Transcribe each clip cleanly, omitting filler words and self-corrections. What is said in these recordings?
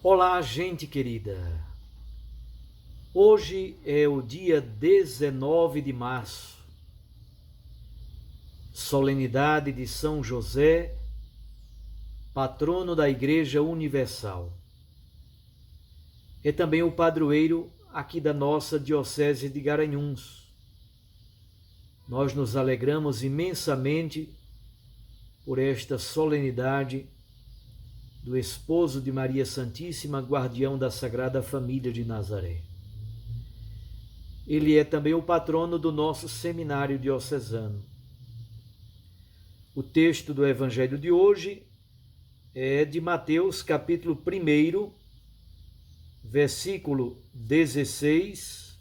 Olá, gente querida. Hoje é o dia 19 de março, solenidade de São José, patrono da Igreja Universal. É também o padroeiro aqui da nossa Diocese de Garanhuns. Nós nos alegramos imensamente por esta solenidade do esposo de Maria Santíssima, guardião da Sagrada Família de Nazaré. Ele é também o patrono do nosso seminário diocesano. O texto do Evangelho de hoje é de Mateus, capítulo 1, versículo 16,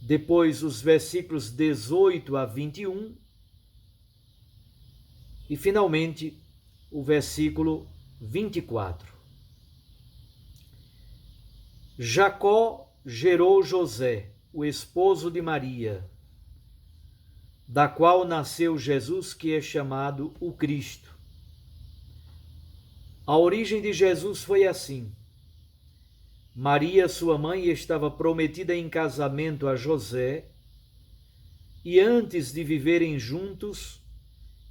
depois os versículos 18 a 21 e, finalmente, o versículo 24. Jacó gerou José, o esposo de Maria, da qual nasceu Jesus, que é chamado o Cristo. A origem de Jesus foi assim. Maria, sua mãe, estava prometida em casamento a José, e antes de viverem juntos,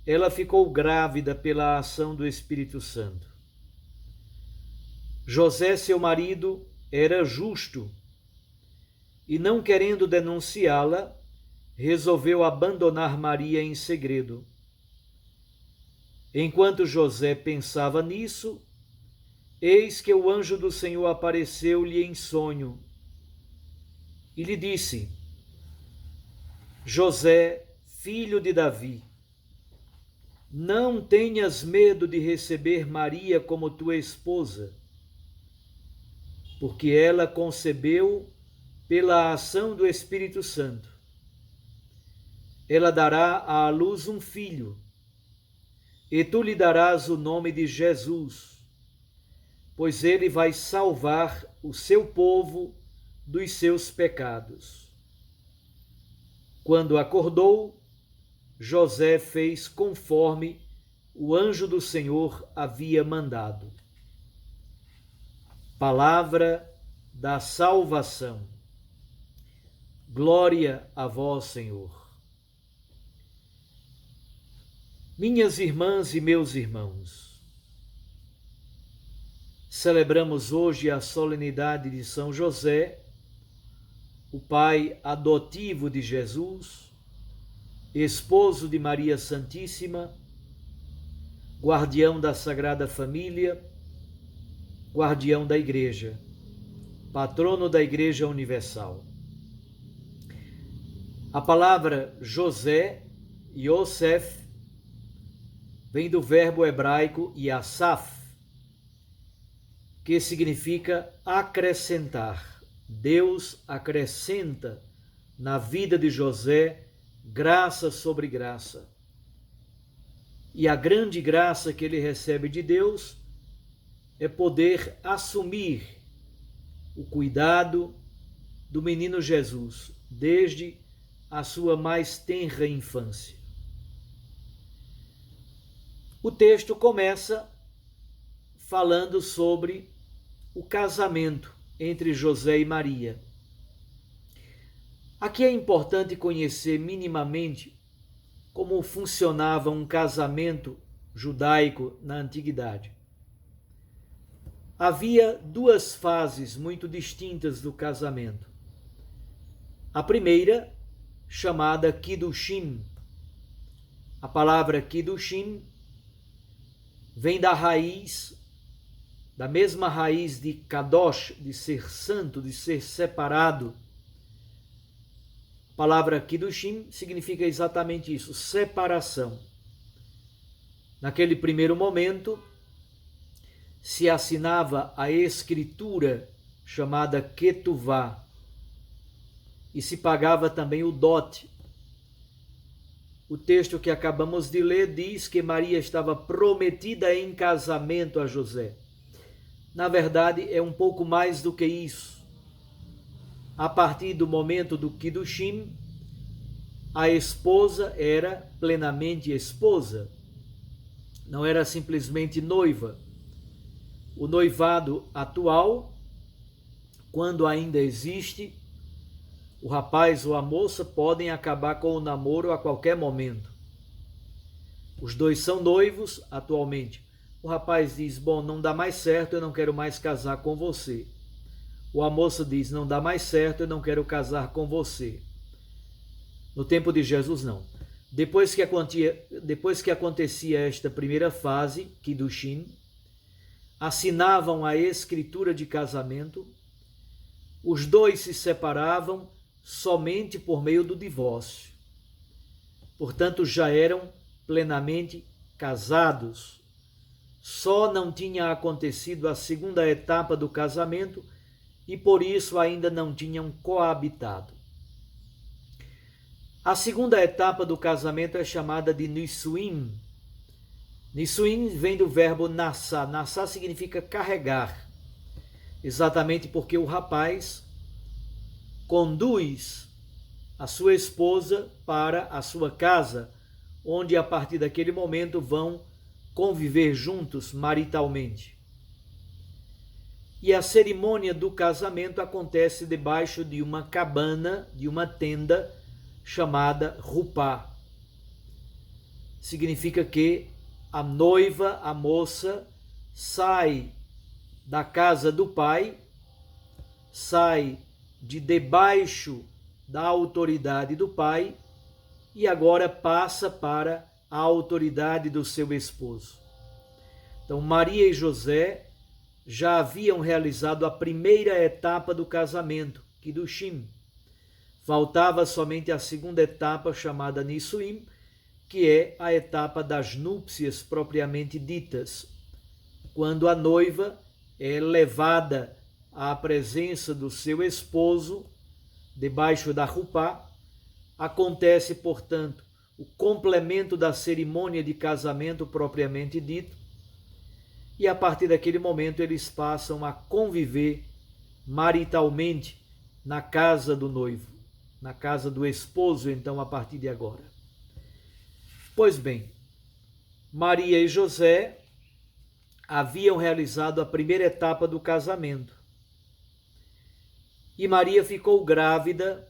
ela ficou grávida pela ação do Espírito Santo. José, seu marido, era justo e, não querendo denunciá-la, resolveu abandonar Maria em segredo. Enquanto José pensava nisso, eis que o anjo do Senhor apareceu-lhe em sonho e lhe disse: José, filho de Davi, não tenhas medo de receber Maria como tua esposa, porque ela concebeu pela ação do Espírito Santo. Ela dará à luz um filho, e tu lhe darás o nome de Jesus, pois ele vai salvar o seu povo dos seus pecados. Quando acordou, José fez conforme o anjo do Senhor havia mandado. Palavra da salvação. Glória a vós, Senhor. Minhas irmãs e meus irmãos, celebramos hoje a solenidade de São José, o pai adotivo de Jesus, esposo de Maria Santíssima, guardião da Sagrada Família, guardião da Igreja, patrono da Igreja Universal. A palavra José, Yosef, vem do verbo hebraico yasaf, que significa acrescentar. Deus acrescenta na vida de José graça sobre graça. E a grande graça que ele recebe de Deus é poder assumir o cuidado do menino Jesus desde a sua mais tenra infância. O texto começa falando sobre o casamento entre José e Maria. Aqui é importante conhecer minimamente como funcionava um casamento judaico na antiguidade. Havia duas fases muito distintas do casamento. A primeira, chamada Kiddushim. A palavra Kiddushim vem da mesma raiz de Kadosh, de ser santo, de ser separado. A palavra Kiddushim significa exatamente isso, separação. Naquele primeiro momento, se assinava a escritura chamada Ketuvá e se pagava também o dote. O texto que acabamos de ler diz que Maria estava prometida em casamento a José. Na verdade, é um pouco mais do que isso. A partir do momento do Kiddushim, a esposa era plenamente esposa. Não era simplesmente noiva. O noivado atual, quando ainda existe, o rapaz ou a moça podem acabar com o namoro a qualquer momento. Os dois são noivos atualmente. O rapaz diz: bom, não dá mais certo, eu não quero mais casar com você. Ou a moça diz: não dá mais certo, eu não quero casar com você. No tempo de Jesus, não. Depois que acontecia esta primeira fase, Kiddushin, assinavam a escritura de casamento, os dois se separavam somente por meio do divórcio. Portanto, já eram plenamente casados. Só não tinha acontecido a segunda etapa do casamento e por isso ainda não tinham coabitado. A segunda etapa do casamento é chamada de Nisuim. Nisuim vem do verbo nassá. Nassá significa carregar, exatamente porque o rapaz conduz a sua esposa para a sua casa, onde a partir daquele momento vão conviver juntos maritalmente. E a cerimônia do casamento acontece debaixo de uma cabana, de uma tenda chamada rupá. Significa que a noiva, a moça, sai da casa do pai, sai de debaixo da autoridade do pai e agora passa para a autoridade do seu esposo. Então, Maria e José já haviam realizado a primeira etapa do casamento, Kiddushin. Faltava somente a segunda etapa, chamada Nisuim, que é a etapa das núpcias propriamente ditas, quando a noiva é levada à presença do seu esposo, debaixo da rupá. Acontece, portanto, o complemento da cerimônia de casamento propriamente dito, e a partir daquele momento eles passam a conviver maritalmente na casa do noivo, na casa do esposo, então, a partir de agora. Pois bem, Maria e José haviam realizado a primeira etapa do casamento. E Maria ficou grávida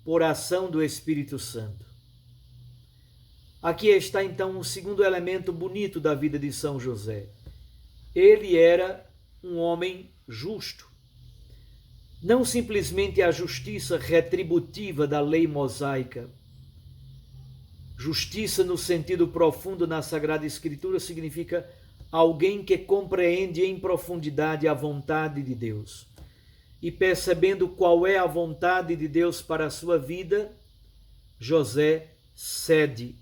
por ação do Espírito Santo. Aqui está então um segundo elemento bonito da vida de São José. Ele era um homem justo. Não simplesmente a justiça retributiva da lei mosaica. Justiça no sentido profundo na Sagrada Escritura significa alguém que compreende em profundidade a vontade de Deus. E percebendo qual é a vontade de Deus para a sua vida, José cede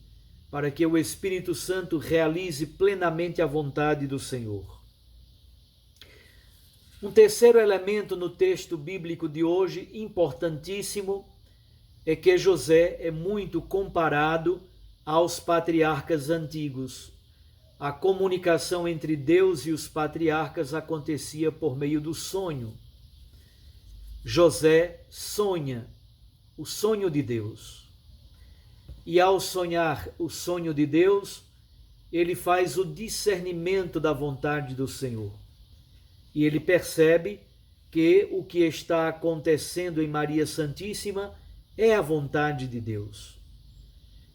para que o Espírito Santo realize plenamente a vontade do Senhor. Um terceiro elemento no texto bíblico de hoje, importantíssimo, é que José é muito comparado aos patriarcas antigos. A comunicação entre Deus e os patriarcas acontecia por meio do sonho. José sonha o sonho de Deus. E ao sonhar o sonho de Deus, ele faz o discernimento da vontade do Senhor. E ele percebe que o que está acontecendo em Maria Santíssima é a vontade de Deus.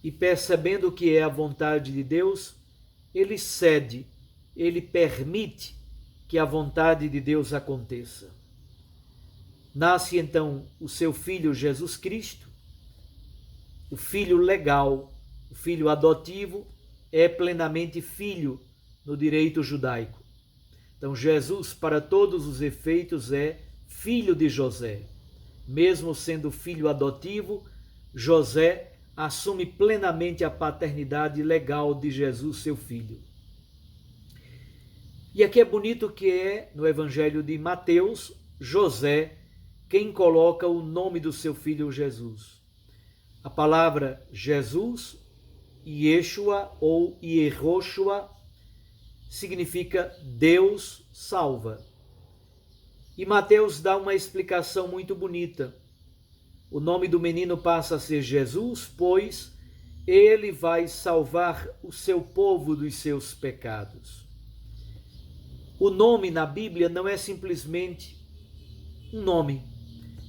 E percebendo que é a vontade de Deus, ele cede, ele permite que a vontade de Deus aconteça. Nasce então o seu filho Jesus Cristo, o filho legal, o filho adotivo, é plenamente filho no direito judaico. Então Jesus, para todos os efeitos, é filho de José. Mesmo sendo filho adotivo, José assume plenamente a paternidade legal de Jesus, seu filho. E aqui é bonito que é, no Evangelho de Mateus, José quem coloca o nome do seu filho Jesus. A palavra Jesus, Yeshua ou Yehoshua, significa Deus salva. E Mateus dá uma explicação muito bonita. O nome do menino passa a ser Jesus, pois ele vai salvar o seu povo dos seus pecados. O nome na Bíblia não é simplesmente um nome,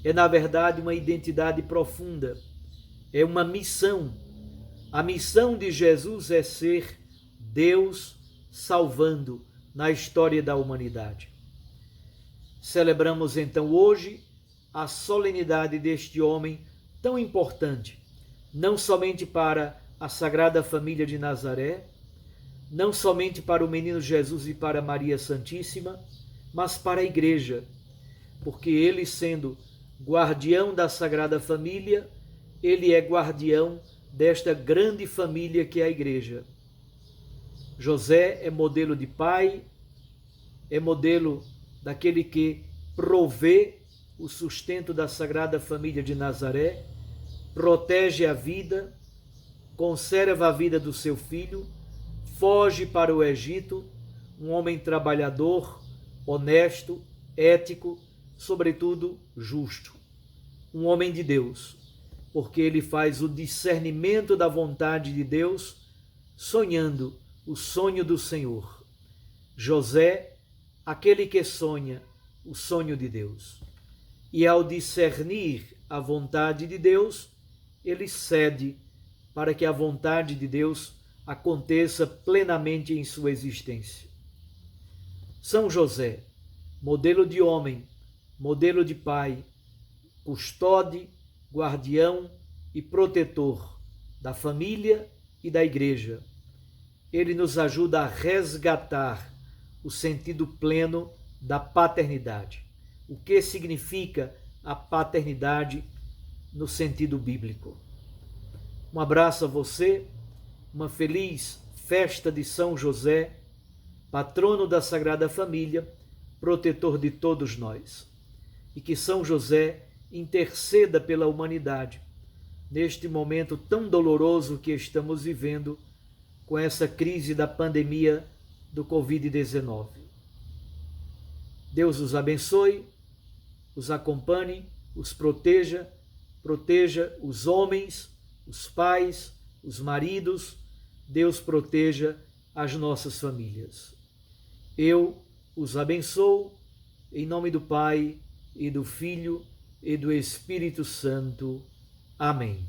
é na verdade uma identidade profunda, é uma missão. A missão de Jesus é ser Deus salvando na história da humanidade. Celebramos então hoje a solenidade deste homem tão importante, não somente para a Sagrada Família de Nazaré, não somente para o menino Jesus e para Maria Santíssima, mas para a Igreja, porque ele, sendo guardião da Sagrada Família, ele é guardião desta grande família que é a Igreja. José é modelo de pai, é modelo daquele que provê o sustento da Sagrada Família de Nazaré, protege a vida, conserva a vida do seu filho, foge para o Egito, um homem trabalhador, honesto, ético, sobretudo justo. Um homem de Deus, porque ele faz o discernimento da vontade de Deus, sonhando o sonho do Senhor. José, aquele que sonha o sonho de Deus. E ao discernir a vontade de Deus, ele cede para que a vontade de Deus aconteça plenamente em sua existência. São José, modelo de homem, modelo de pai, custódio, guardião e protetor da família e da Igreja. Ele nos ajuda a resgatar o sentido pleno da paternidade. O que significa a paternidade no sentido bíblico? Um abraço a você, uma feliz festa de São José, patrono da Sagrada Família, protetor de todos nós. E que São José interceda pela humanidade neste momento tão doloroso que estamos vivendo com essa crise da pandemia do Covid-19. Deus os abençoe, os acompanhe, os proteja, proteja os homens, os pais, os maridos. Deus proteja as nossas famílias. Eu os abençoo em nome do Pai e do Filho e do Espírito Santo. Amém.